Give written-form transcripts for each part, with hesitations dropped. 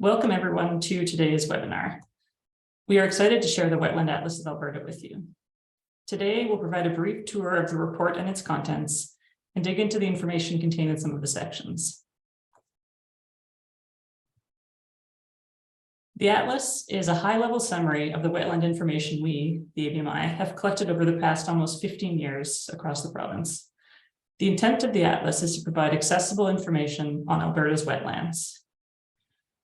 Welcome everyone to today's webinar. We are excited to share the Wetland Atlas of Alberta with you. Today, we'll provide a brief tour of the report and its contents and dig into the information contained in some of the sections. The Atlas is a high-level summary of the wetland information we, the ABMI, have collected over the past almost 15 years across the province. The intent of the Atlas is to provide accessible information on Alberta's wetlands.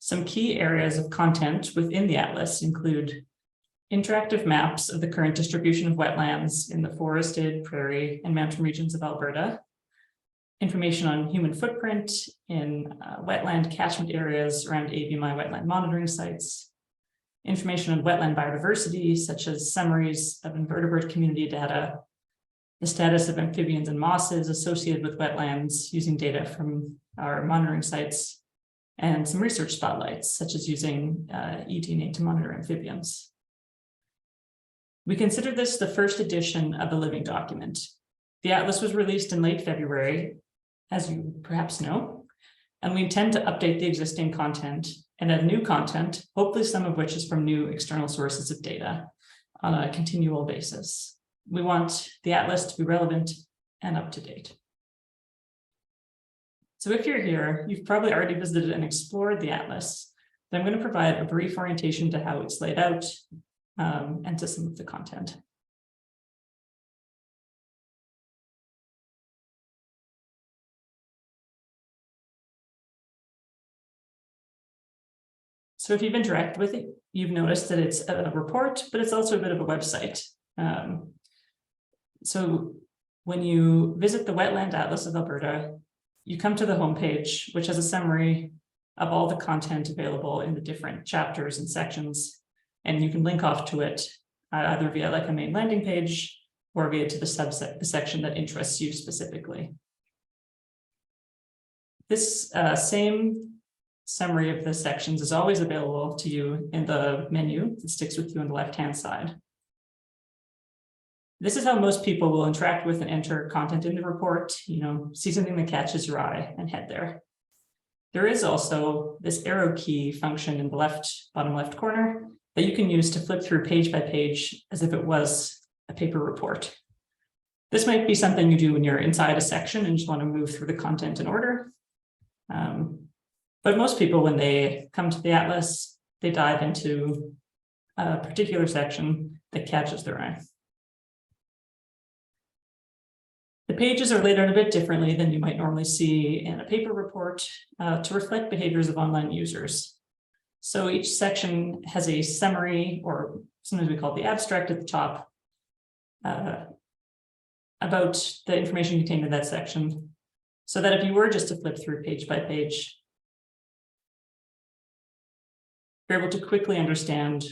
Some key areas of content within the Atlas include interactive maps of the current distribution of wetlands in the forested, prairie, and mountain regions of Alberta, information on human footprint in wetland catchment areas around ABMI wetland monitoring sites, information on wetland biodiversity, such as summaries of invertebrate community data, the status of amphibians and mosses associated with wetlands using data from our monitoring sites, and some research spotlights, such as using eDNA to monitor amphibians. We consider this the first edition of the living document. The Atlas was released in late February, as you perhaps know, and we intend to update the existing content and add new content, hopefully some of which is from new external sources of data on a continual basis. We want the Atlas to be relevant and up to date. So if you're here, you've probably already visited and explored the Atlas, but I'm going to provide a brief orientation to how it's laid out and to some of the content. So if you've interacted with it, you've noticed that it's a report, but it's also a bit of a website. So when you visit the Wetland Atlas of Alberta, you come to the homepage, which has a summary of all the content available in the different chapters and sections, and you can link off to it either via like a main landing page or via to the section that interests you specifically. This same summary of the sections is always available to you in the menu that sticks with you on the left-hand side. This is how most people will interact with and enter content in the report, see something that catches your eye and head there. There is also this arrow key function in the bottom left corner that you can use to flip through page by page as if it was a paper report. This might be something you do when you're inside a section and just want to move through the content in order. But most people, when they come to the Atlas, they dive into a particular section that catches their eye. The pages are laid out a bit differently than you might normally see in a paper report to reflect behaviors of online users. So each section has a summary, or sometimes we call it the abstract at the top, about the information contained in that section, so that if you were just to flip through page by page, you're able to quickly understand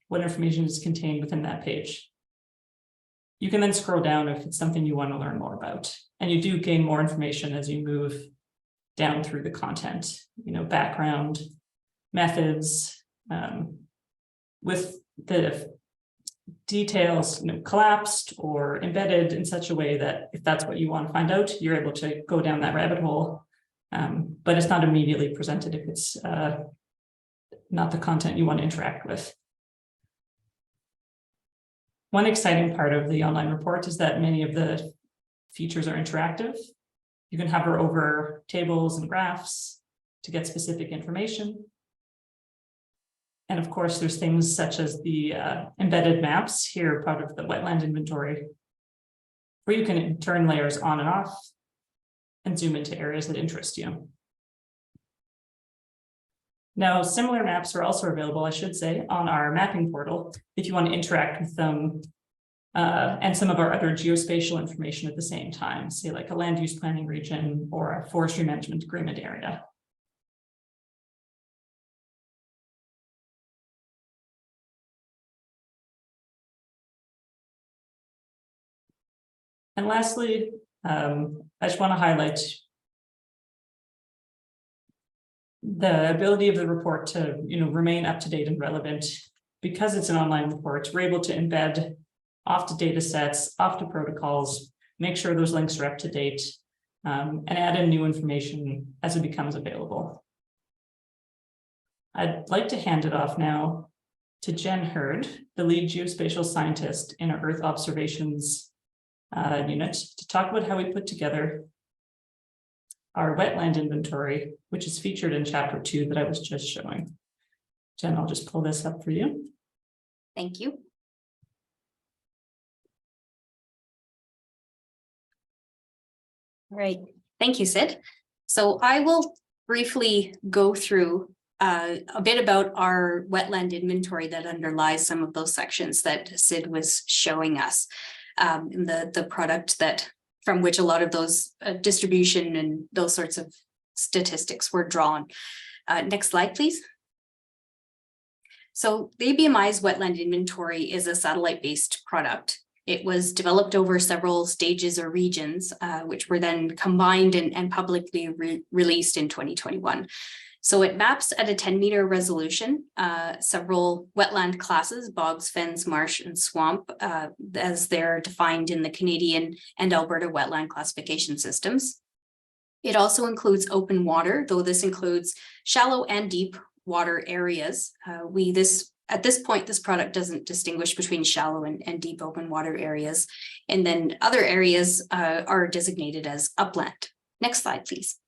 what information is contained within that page. You can then scroll down if it's something you want to learn more about, and you do gain more information as you move down through the content, background, methods, with the details collapsed or embedded in such a way that if that's what you want to find out, you're able to go down that rabbit hole, but it's not immediately presented if it's not the content you want to interact with. One exciting part of the online report is that many of the features are interactive. You can hover over tables and graphs to get specific information. And of course, there's things such as the embedded maps here, part of the wetland inventory, where you can turn layers on and off and zoom into areas that interest you. Now, similar maps are also available, I should say, on our mapping portal if you want to interact with them and some of our other geospatial information at the same time, say like a land use planning region or a forestry management agreement area. And lastly, I just want to highlight the ability of the report to remain up to date and relevant. Because it's an online report, we're able to embed off to data sets, off to protocols, make sure those links are up to date, and add in new information as it becomes available. I'd like to hand it off now to Jen Hurd, the lead geospatial scientist in our Earth Observations unit, to talk about how we put together our wetland inventory, which is featured in chapter 2 that I was just showing. Jen, I'll just pull this up for you. Thank you. All right, thank you, Sid. So I will briefly go through a bit about our wetland inventory that underlies some of those sections that Sid was showing us, in the product that from which a lot of those distribution and those sorts of statistics were drawn. Next slide, please. So the ABMI's wetland inventory is a satellite-based product. It was developed over several stages or regions, which were then combined and publicly released in 2021. So it maps at a 10-meter resolution, several wetland classes, bogs, fens, marsh, and swamp, as they're defined in the Canadian and Alberta wetland classification systems. It also includes open water, though this includes shallow and deep water areas. At this point, this product doesn't distinguish between shallow and deep open water areas. And then other areas are designated as upland. Next slide, please.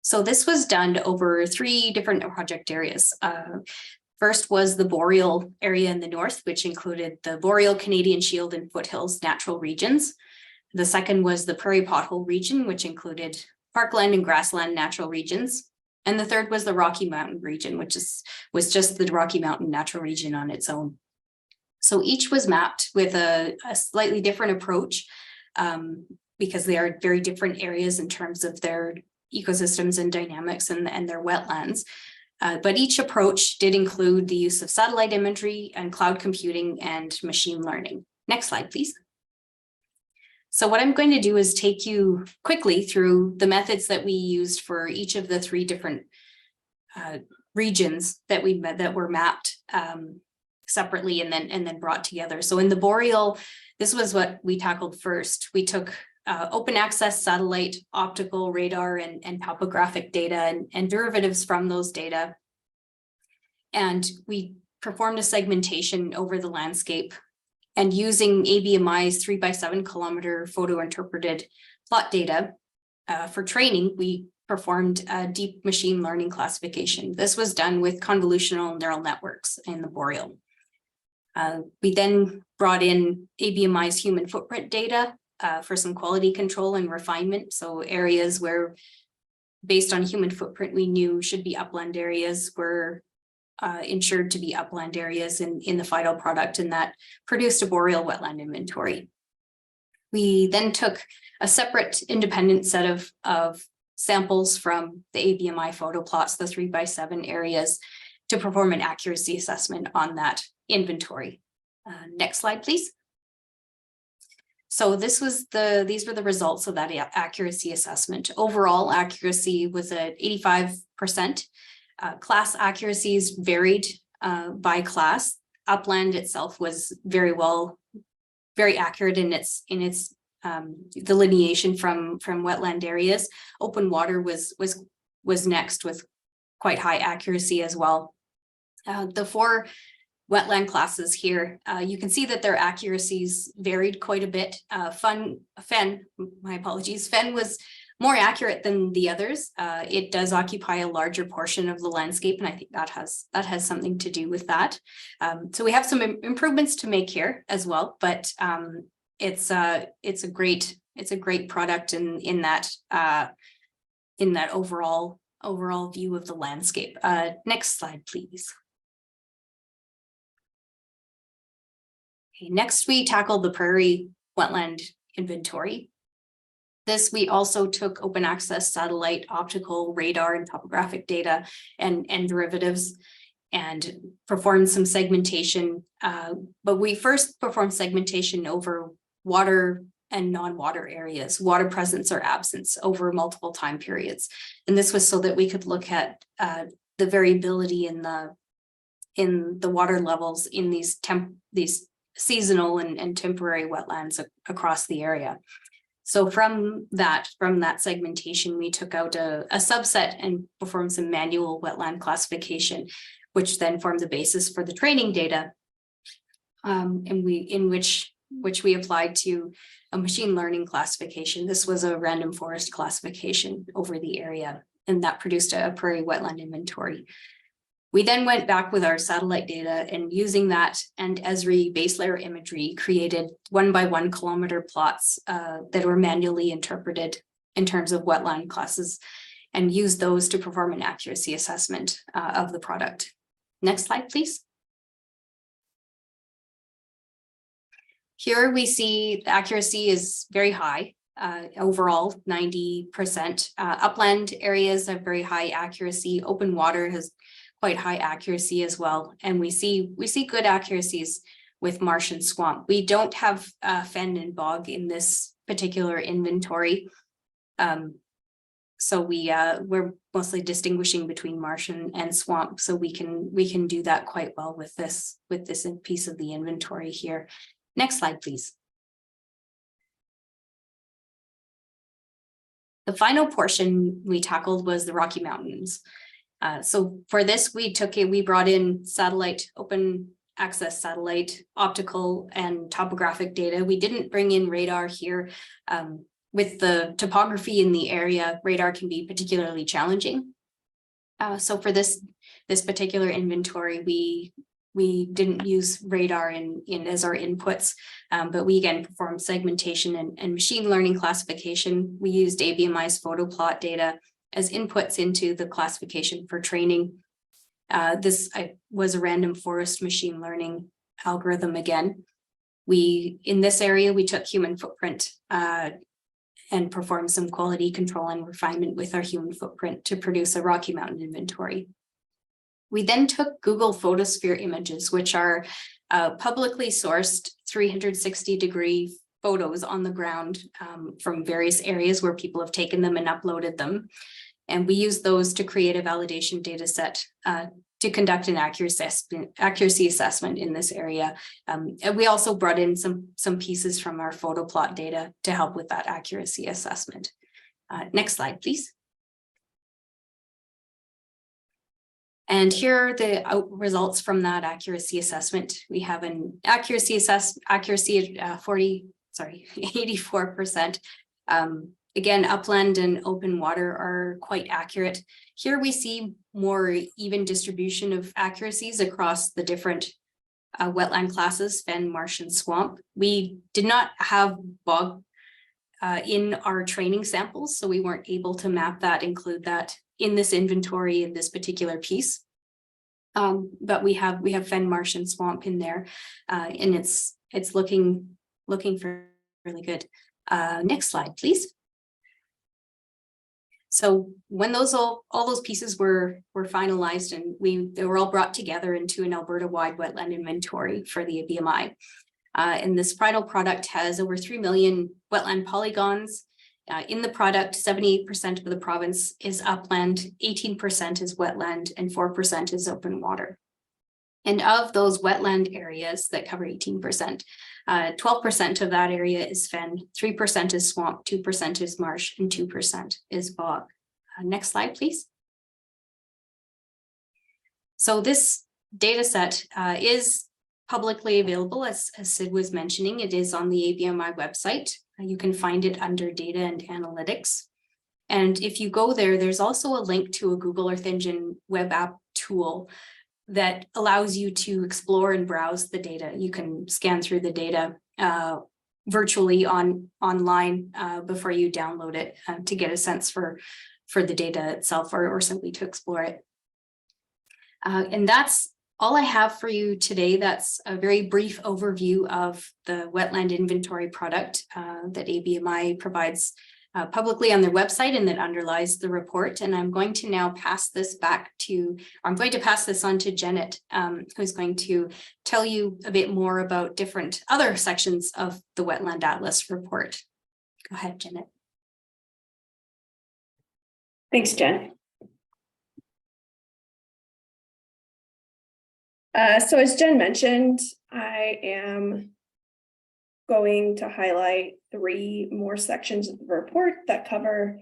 So this was done over 3 different project areas. First was the boreal area in the north, which included the boreal, Canadian Shield, and foothills natural regions. The second was the prairie pothole region, which included parkland and grassland natural regions. And the third was the Rocky Mountain region, which was just the Rocky Mountain natural region on its own. So each was mapped with a slightly different approach, because they are very different areas in terms of their ecosystems and dynamics and their wetlands. But each approach did include the use of satellite imagery and cloud computing and machine learning. Next slide, please. So what I'm going to do is take you quickly through the methods that we used for each of the 3 different regions that were mapped separately and then brought together. So in the boreal, this was what we tackled first. We took open access satellite, optical, radar, and topographic data and derivatives from those data. And we performed a segmentation over the landscape. And using ABMI's 3x7 kilometer photo interpreted plot data for training, we performed a deep machine learning classification. This was done with convolutional neural networks in the boreal. We then brought in ABMI's human footprint data for some quality control and refinement. So areas where, based on human footprint, we knew should be upland areas were ensured to be upland areas in the final product, and that produced a boreal wetland inventory. We then took a separate independent set of samples from the ABMI photo plots, the 3x7 areas, to perform an accuracy assessment on that inventory. Next slide, please. So these were the results of that accuracy assessment. Overall accuracy was at 85%. Class accuracies varied by class. Upland itself was very accurate in its delineation from wetland areas. Open water was next with quite high accuracy as well. The 4 wetland classes here, you can see that their accuracies varied quite a bit. Fen was more accurate than the others. It does occupy a larger portion of the landscape, and I think that has something to do with that. So we have some improvements to make here as well, but it's a great product in that overall view of the landscape. Next slide, please. Okay, next we tackled the prairie wetland inventory. This, we also took open access satellite, optical, radar, and topographic data and derivatives and performed some segmentation. But we first performed segmentation over water and non-water areas, water presence or absence over multiple time periods. And this was so that we could look at the variability in the water levels in these seasonal and temporary wetlands across the area. So from that segmentation, we took out a subset and performed some manual wetland classification, which then formed the basis for the training data, in which we applied to a machine learning classification. This was a random forest classification over the area, and that produced a prairie wetland inventory. We then went back with our satellite data and using that and Esri base layer imagery created 1 by 1 kilometer plots that were manually interpreted in terms of wetland classes and used those to perform an accuracy assessment of the product. Next slide, please. Here we see the accuracy is very high, overall 90%. Upland areas have very high accuracy. Open water has quite high accuracy as well. And we see good accuracies with marsh and swamp. We don't have fen and bog in this particular inventory. So we're mostly distinguishing between marsh and swamp. So we can do that quite well with this piece of the inventory here. Next slide, please. The final portion we tackled was the Rocky Mountains. So for this, we brought in satellite, open access satellite, optical and topographic data. We didn't bring in radar here. With the topography in the area, radar can be particularly challenging. So for this particular inventory, we didn't use radar in as our inputs, but we again performed segmentation and machine learning classification. We used ABMI's photo plot data as inputs into the classification for training. This was a random forest machine learning algorithm again. In this area, we took human footprint and performed some quality control and refinement with our human footprint to produce a Rocky Mountain inventory. We then took Google Photosphere images, which are publicly sourced 360-degree photos on the ground from various areas where people have taken them and uploaded them. And we use those to create a validation data set to conduct an accuracy assessment in this area. And we also brought in some pieces from our photo plot data to help with that accuracy assessment. Next slide, please. And here are the results from that accuracy assessment. We have an accuracy at 84%. Again, upland and open water are quite accurate. Here we see more even distribution of accuracies across the different wetland classes, fen, marsh, and swamp. We did not have bog in our training samples, so we weren't able to include that in this inventory in this particular piece. But we have fen, marsh, and swamp in there, and it's looking for really good. Next slide, please. So when all those pieces were finalized and they were all brought together into an Alberta-wide wetland inventory for the ABMI. And this final product has over 3 million wetland polygons. In the product, 78% of the province is upland, 18% is wetland, and 4% is open water. And of those wetland areas that cover 18%, 12% of that area is fen, 3% is swamp, 2% is marsh, and 2% is bog. Next slide, please. So this data set is publicly available, as Sid was mentioning. It is on the ABMI website. You can find it under data and analytics. And if you go there, there's also a link to a Google Earth Engine web app tool that allows you to explore and browse the data. You can scan through the data virtually online before you download it to get a sense for the data itself or simply to explore it. And that's all I have for you today. That's a very brief overview of the wetland inventory product that ABMI provides publicly on their website and that underlies the report. And I'm going to now pass this on to Janet, who's going to tell you a bit more about different other sections of the Wetland Atlas report. Go ahead, Janet. Thanks, Jen. So as Jen mentioned, I am going to highlight 3 more sections of the report that cover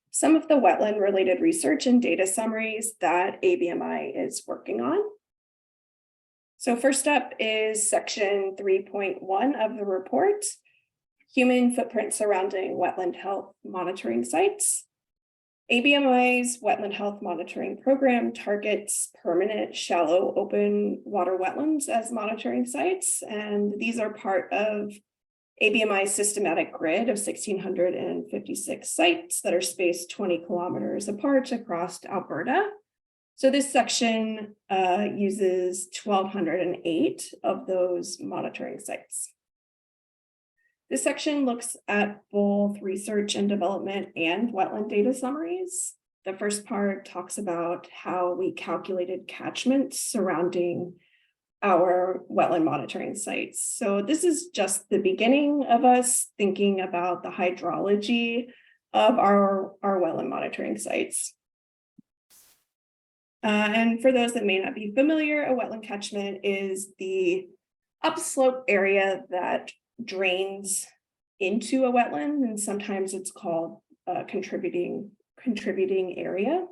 some of the wetland related research and data summaries that ABMI is working on. So first up is section 3.1 of the report, human footprint surrounding wetland health monitoring sites. ABMI's wetland health monitoring program targets permanent shallow open water wetlands as monitoring sites, and these are part of ABMI's systematic grid of 1,656 sites that are spaced 20 kilometers apart across Alberta. So this section uses 1,208 of those monitoring sites. This section looks at both research and development and wetland data summaries. The first part talks about how we calculated catchments surrounding our wetland monitoring sites. So this is just the beginning of us thinking about the hydrology of our wetland monitoring sites. And for those that may not be familiar, a wetland catchment is the upslope area that drains into a wetland, and sometimes it's called a contributing area.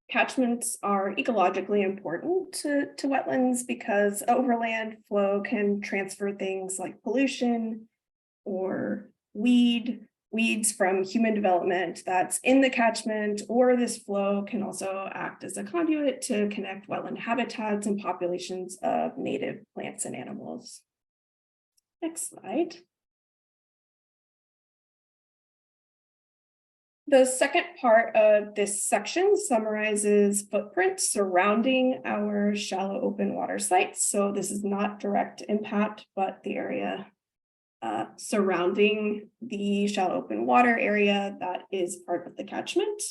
Catchments are ecologically important to wetlands because overland flow can transfer things like pollution or weeds from human development that's in the catchment, or this flow can also act as a conduit to connect wetland habitats and populations of native plants and animals. Next slide. The second part of this section summarizes footprints surrounding our shallow open water sites. So this is not direct impact, but the area surrounding the shallow open water area that is part of the catchment.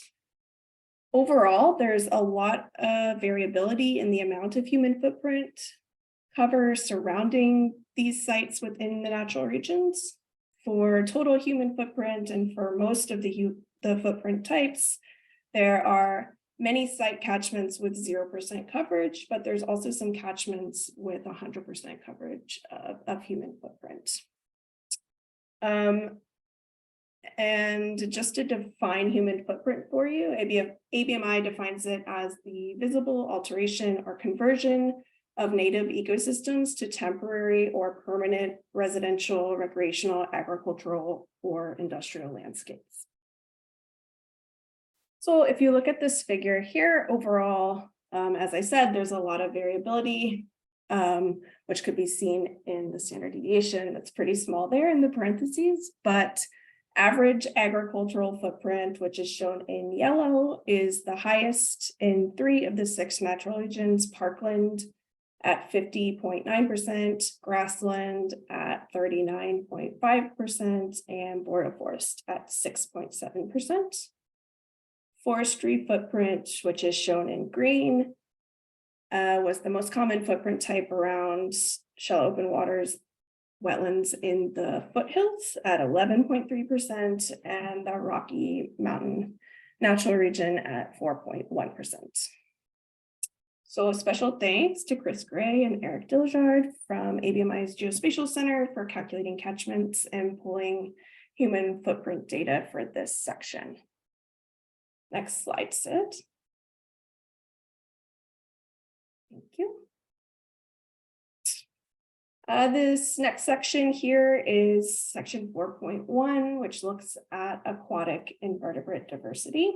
Overall, there's a lot of variability in the amount of human footprint cover surrounding these sites within the natural regions. For total human footprint and for most of the footprint types, there are many site catchments with 0% coverage, but there's also some catchments with 100% coverage of human footprint. And just to define human footprint for you, ABMI defines it as the visible alteration or conversion of native ecosystems to temporary or permanent residential, recreational, agricultural, or industrial landscapes. So if you look at this figure here, overall, as I said, there's a lot of variability, which could be seen in the standard deviation. That's pretty small there in the parentheses, but average agricultural footprint, which is shown in yellow, is the highest in 3 of the 6 natural regions: parkland at 50.9%, grassland at 39.5%, and border forest at 6.7%. Forestry footprint, which is shown in green, was the most common footprint type around shallow open waters wetlands in the foothills at 11.3%, and the Rocky Mountain Natural Region at 4.1%. So a special thanks to Chris Gray and Eric Diljard from ABMI's Geospatial Center for calculating catchments and pulling human footprint data for this section. Next slide, Sid. Thank you. This next section here is section 4.1, which looks at aquatic invertebrate diversity.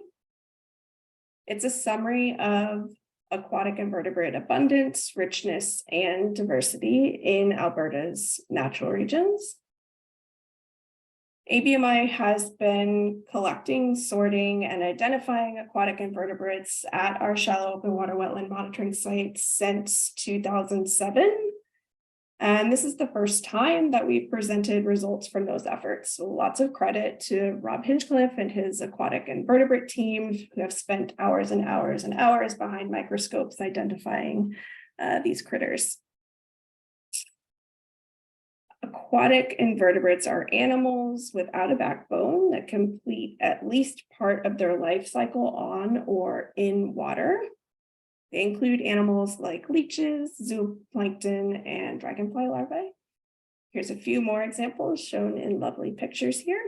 It's a summary of aquatic invertebrate abundance, richness, and diversity in Alberta's natural regions. ABMI has been collecting, sorting, and identifying aquatic invertebrates at our shallow open water wetland monitoring sites since 2007. And this is the first time that we've presented results from those efforts. So lots of credit to Rob Hinchcliffe and his aquatic invertebrate team, who have spent hours and hours and hours behind microscopes identifying these critters. Aquatic invertebrates are animals without a backbone that complete at least part of their life cycle on or in water. They include animals like leeches, zooplankton, and dragonfly larvae. Here's a few more examples shown in lovely pictures here.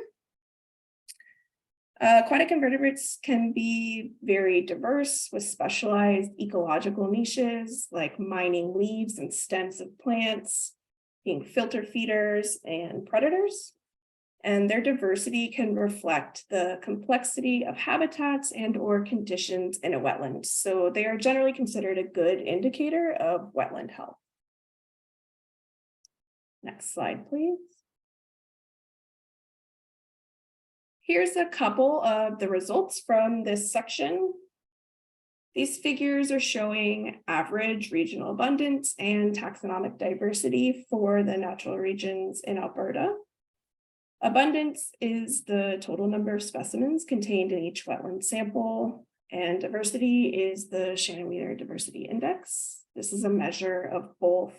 Aquatic invertebrates can be very diverse with specialized ecological niches like mining leaves and stems of plants, being filter feeders and predators. And their diversity can reflect the complexity of habitats and or conditions in a wetland. So they are generally considered a good indicator of wetland health. Next slide, please. Here's a couple of the results from this section. These figures are showing average regional abundance and taxonomic diversity for the natural regions in Alberta. Abundance is the total number of specimens contained in each wetland sample, and diversity is the Shannon-Wheeler Diversity Index. This is a measure of both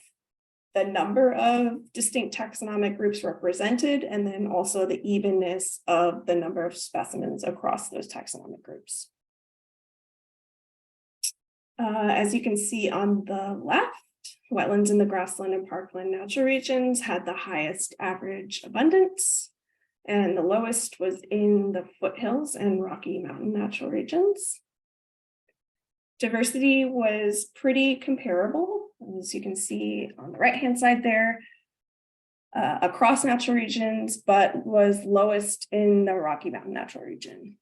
the number of distinct taxonomic groups represented, and then also the evenness of the number of specimens across those taxonomic groups. As you can see on the left, wetlands in the grassland and parkland natural regions had the highest average abundance, and the lowest was in the foothills and Rocky Mountain natural regions. Diversity was pretty comparable, as you can see on the right-hand side there, across natural regions, but was lowest in the Rocky Mountain natural region.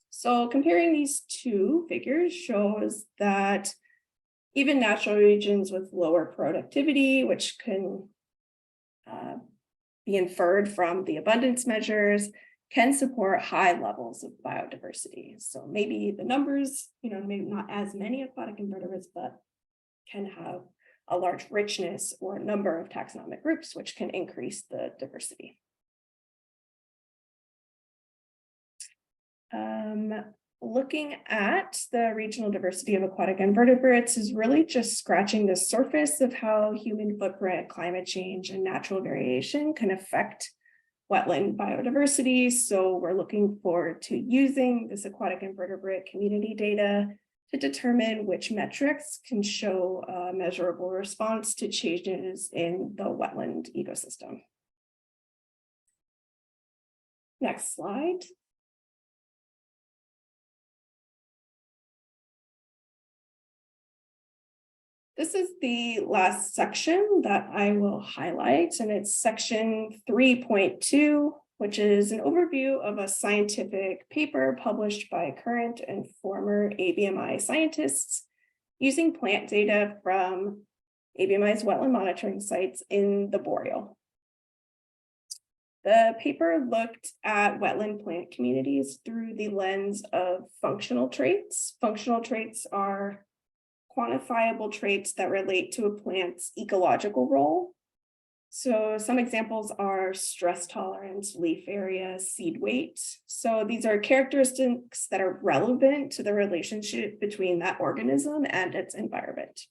So comparing these two figures shows that even natural regions with lower productivity, which can be inferred from the abundance measures, can support high levels of biodiversity. So maybe the numbers, maybe not as many aquatic invertebrates, but can have a large richness or number of taxonomic groups, which can increase the diversity. Looking at the regional diversity of aquatic invertebrates is really just scratching the surface of how human footprint, climate change, and natural variation can affect wetland biodiversity. So we're looking forward to using this aquatic invertebrate community data to determine which metrics can show a measurable response to changes in the wetland ecosystem. Next slide. This is the last section that I will highlight, and it's section 3.2, which is an overview of a scientific paper published by current and former ABMI scientists using plant data from ABMI's wetland monitoring sites in the Boreal. The paper looked at wetland plant communities through the lens of functional traits. Functional traits are quantifiable traits that relate to a plant's ecological role. So some examples are stress tolerance, leaf area, seed weight. So these are characteristics that are relevant to the relationship between that organism and its environment.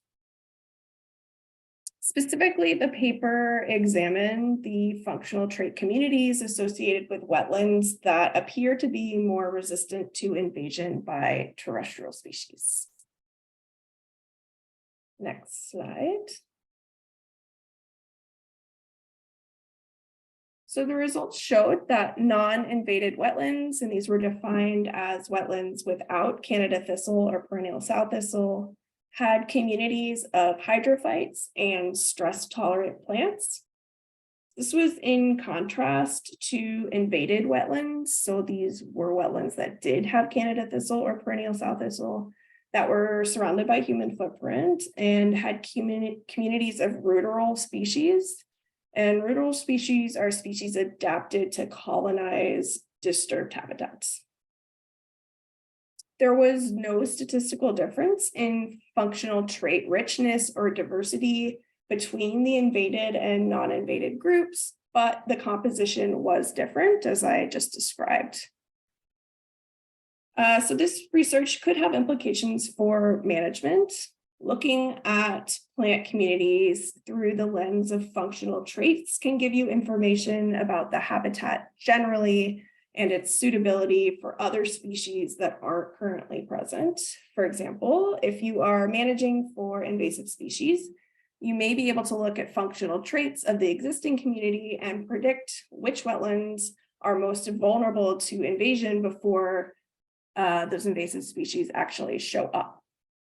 Specifically, the paper examined the functional trait communities associated with wetlands that appear to be more resistant to invasion by terrestrial species. Next slide. So the results showed that non-invaded wetlands, and these were defined as wetlands without Canada thistle or perennial sow thistle, had communities of hydrophytes and stress-tolerant plants. This was in contrast to invaded wetlands. So these were wetlands that did have Canada thistle or perennial sow thistle, that were surrounded by human footprint and had communities of ruderal species. And ruderal species are species adapted to colonize disturbed habitats. There was no statistical difference in functional trait richness or diversity between the invaded and non-invaded groups, but the composition was different, as I just described. So this research could have implications for management. Looking at plant communities through the lens of functional traits can give you information about the habitat generally and its suitability for other species that aren't currently present. For example, if you are managing for invasive species, You may be able to look at functional traits of the existing community and predict which wetlands are most vulnerable to invasion before those invasive species actually show up.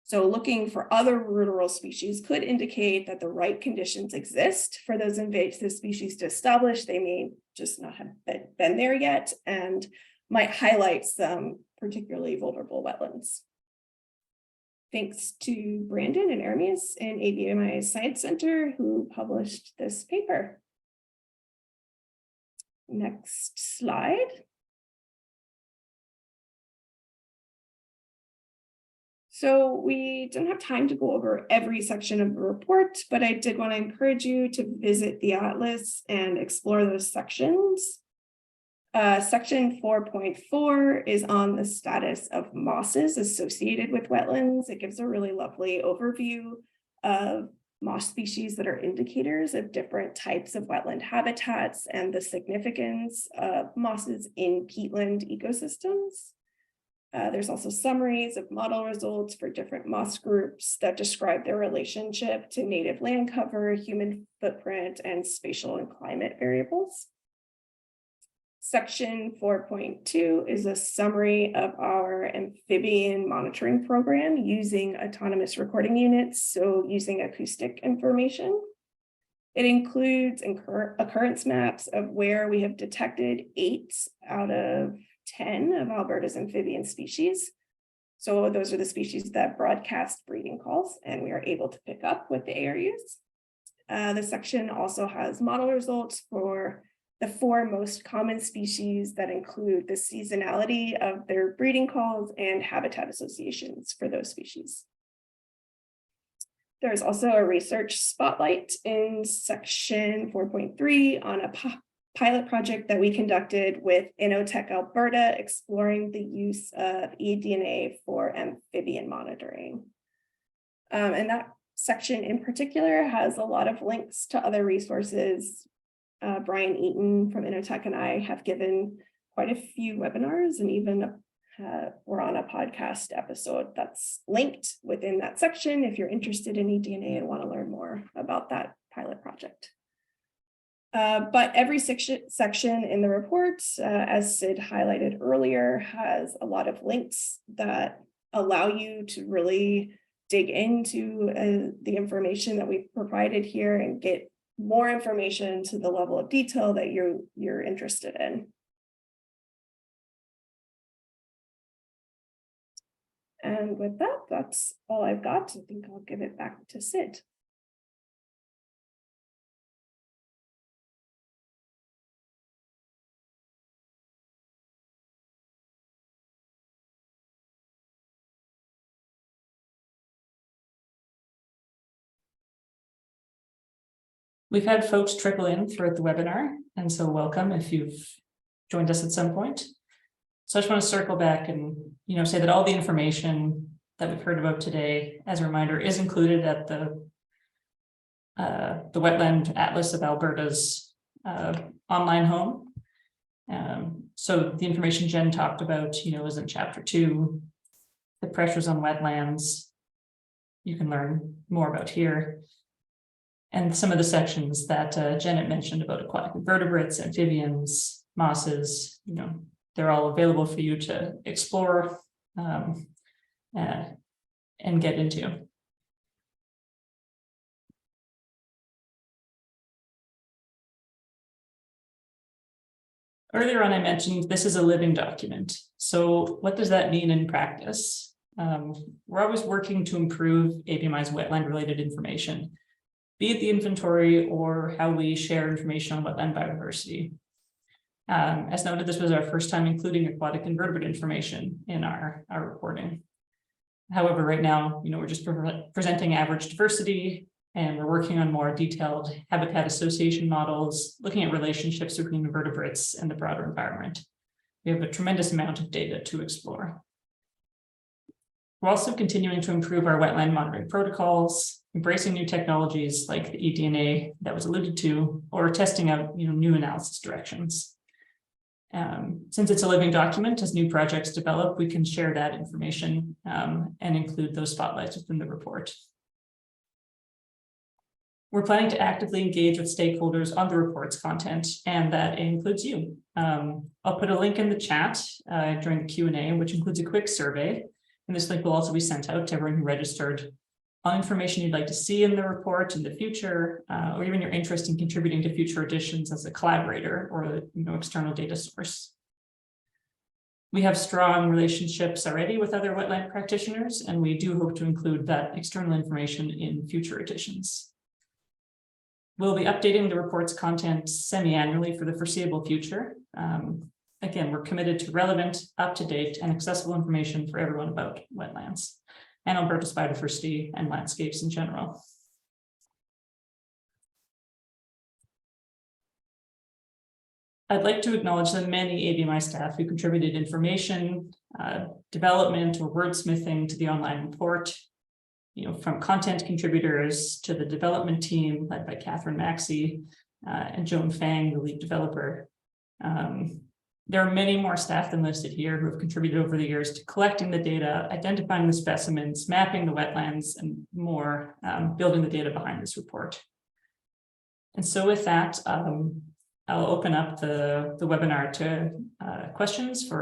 So looking for other ruderal species could indicate that the right conditions exist for those invasive species to establish. They may just not have been there yet and might highlight some particularly vulnerable wetlands. Thanks to Brandon and Ermias in ABMI Science Center who published this paper. Next slide. So we don't have time to go over every section of the report, but I did want to encourage you to visit the atlas and explore those sections. Section 4.4 is on the status of mosses associated with wetlands. It gives a really lovely overview of moss species that are indicators of different types of wetland habitats and the significance of mosses in peatland ecosystems. There's also summaries of model results for different moss groups that describe their relationship to native land cover, human footprint, and spatial and climate variables. Section 4.2 is a summary of our amphibian monitoring program using autonomous recording units, so using acoustic information. It includes occurrence maps of where we have detected 8 out of 10 of Alberta's amphibian species. So those are the species that broadcast breeding calls, and we are able to pick up with the areas. The section also has model results for the 4 most common species that include the seasonality of their breeding calls and habitat associations for those species. There's also a research spotlight in section 4.3 on a pilot project that we conducted with Innotech Alberta, exploring the use of eDNA for amphibian monitoring. And that section in particular has a lot of links to other resources. Brian Eaton from Innotech and I have given quite a few webinars, and even we're on a podcast episode that's linked within that section if you're interested in eDNA and want to learn more about that pilot project. But every section in the report, as Sid highlighted earlier, has a lot of links that allow you to really dig into the information that we've provided here and get more information to the level of detail that you're interested in. And with that, that's all I've got. I think I'll give it back to Sid. We've had folks trickle in throughout the webinar, and so welcome if you've joined us at some point. So I just want to circle back and say that all the information that we've heard about today, as a reminder, is included at the Wetland Atlas of Alberta's online home. So the information Jen talked about, is in chapter 2, the pressures on wetlands. You can learn more about here. And some of the sections that Janet mentioned about aquatic invertebrates, amphibians, mosses, they're all available for you to explore and get into. Earlier on, I mentioned this is a living document. So what does that mean in practice? We're always working to improve ABMI's wetland-related information, be it the inventory or how we share information on wetland biodiversity. As noted, this was our first time including aquatic invertebrate information in our reporting. However, right now, we're just presenting average diversity, and we're working on more detailed habitat association models, looking at relationships between invertebrates and the broader environment. We have a tremendous amount of data to explore. We're also continuing to improve our wetland monitoring protocols, embracing new technologies like the eDNA that was alluded to, or testing out new analysis directions. Since it's a living document, as new projects develop, we can share that information and include those spotlights within the report. We're planning to actively engage with stakeholders on the report's content, and that includes you. I'll put a link in the chat during the Q&A, which includes a quick survey. And this link will also be sent out to everyone who registered on information you'd like to see in the report in the future, or even your interest in contributing to future editions as a collaborator or external data source. We have strong relationships already with other wetland practitioners, and we do hope to include that external information in future editions. We'll be updating the report's content semi-annually for the foreseeable future. Again, we're committed to relevant, up-to-date, and accessible information for everyone about wetlands and Alberta's biodiversity and landscapes in general. I'd like to acknowledge the many ABMI staff who contributed information, development, or wordsmithing to the online report. From content contributors to the development team led by Catherine Maxey and Joan Fang, the lead developer. There are many more staff than listed here who have contributed over the years to collecting the data, identifying the specimens, mapping the wetlands, and more, building the data behind this report. And so with that, I'll open up the webinar to questions for